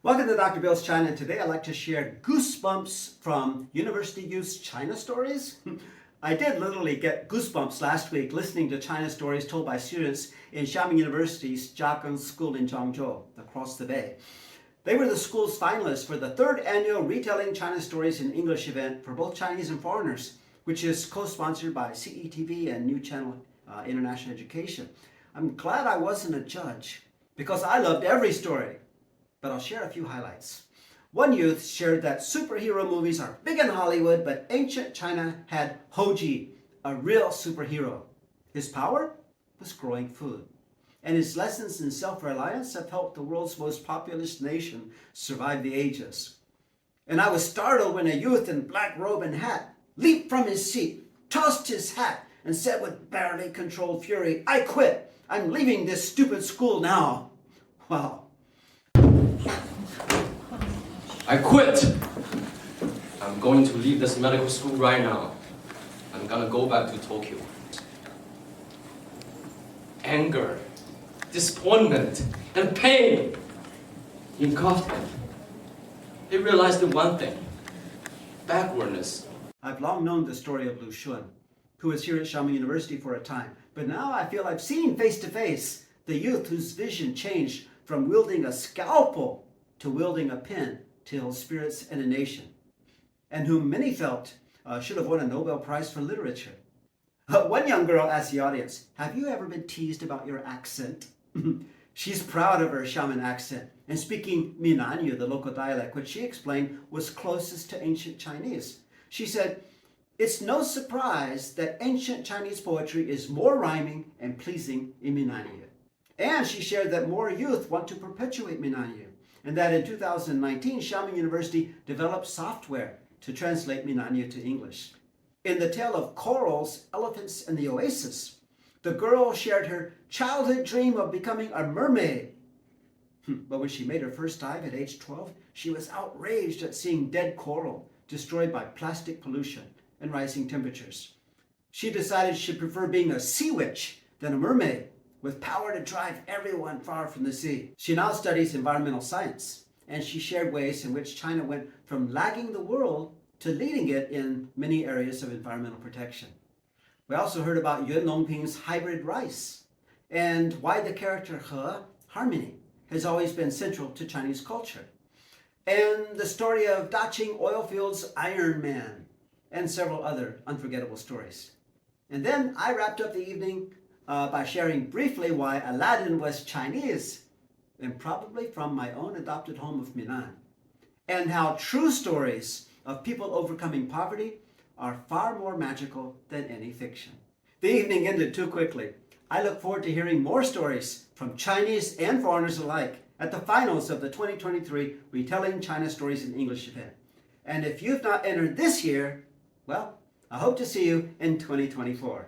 Welcome to Dr. Bill's China, and today I'd like to share Goosebumps from University Youth's China Stories. I did literally get goosebumps last week listening to China stories told by students in Xiamen University's Jiagang School in Zhangzhou, across the bay. They were the school's finalists for the third annual Retelling China Stories in English event for both Chinese and foreigners, which is co-sponsored by CETV and New Channel International Education. I'm glad I wasn't a judge because I loved every story. But I'll share a few highlights. One youth shared that superhero movies are big in Hollywood, but ancient China had Hoji, a real superhero. His power was growing food. And his lessons in self-reliance have helped the world's most populous nation survive the ages. And I was startled when a youth in black robe and hat leaped from his seat, tossed his hat, and said with barely controlled fury, "I quit. I'm leaving this stupid school now." Wow. I quit! I'm going to leave this medical school right now. I'm gonna go back to Tokyo. Anger, disappointment, and pain engulfed him. He realized the one thing: backwardness. I've long known the story of Lu Shun, who was here at Xiamen University for a time, but now I feel I've seen face to face the youth whose vision changed from wielding a scalpel to wielding a pen to heal spirits and a nation, and whom many felt should have won a Nobel Prize for literature. One young girl asked the audience, "Have you ever been teased about your accent?" She's proud of her Xiamen accent and speaking Minanyu, the local dialect, which she explained was closest to ancient Chinese. She said, "It's no surprise that ancient Chinese poetry is more rhyming and pleasing in Minanyu." And she shared that more youth want to perpetuate Minanyu, and that in 2019, Xiamen University developed software to translate Minanyu to English. In the tale of Corals, Elephants, and the Oasis, the girl shared her childhood dream of becoming a mermaid. But when she made her first dive at age 12, she was outraged at seeing dead coral destroyed by plastic pollution and rising temperatures. She decided she'd prefer being a sea witch than a mermaid, with power to drive everyone far from the sea. She now studies environmental science, and she shared ways in which China went from lagging the world to leading it in many areas of environmental protection. We also heard about Yuan Longping's hybrid rice, and why the character He, harmony, has always been central to Chinese culture, and the story of Daqing Oilfield's Iron Man, and several other unforgettable stories. And then I wrapped up the evening by sharing briefly why Aladdin was Chinese, and probably from my own adopted home of Minan, and how true stories of people overcoming poverty are far more magical than any fiction. The evening ended too quickly. I look forward to hearing more stories from Chinese and foreigners alike at the finals of the 2023 Retelling China Stories in English event. And if you've not entered this year, well, I hope to see you in 2024.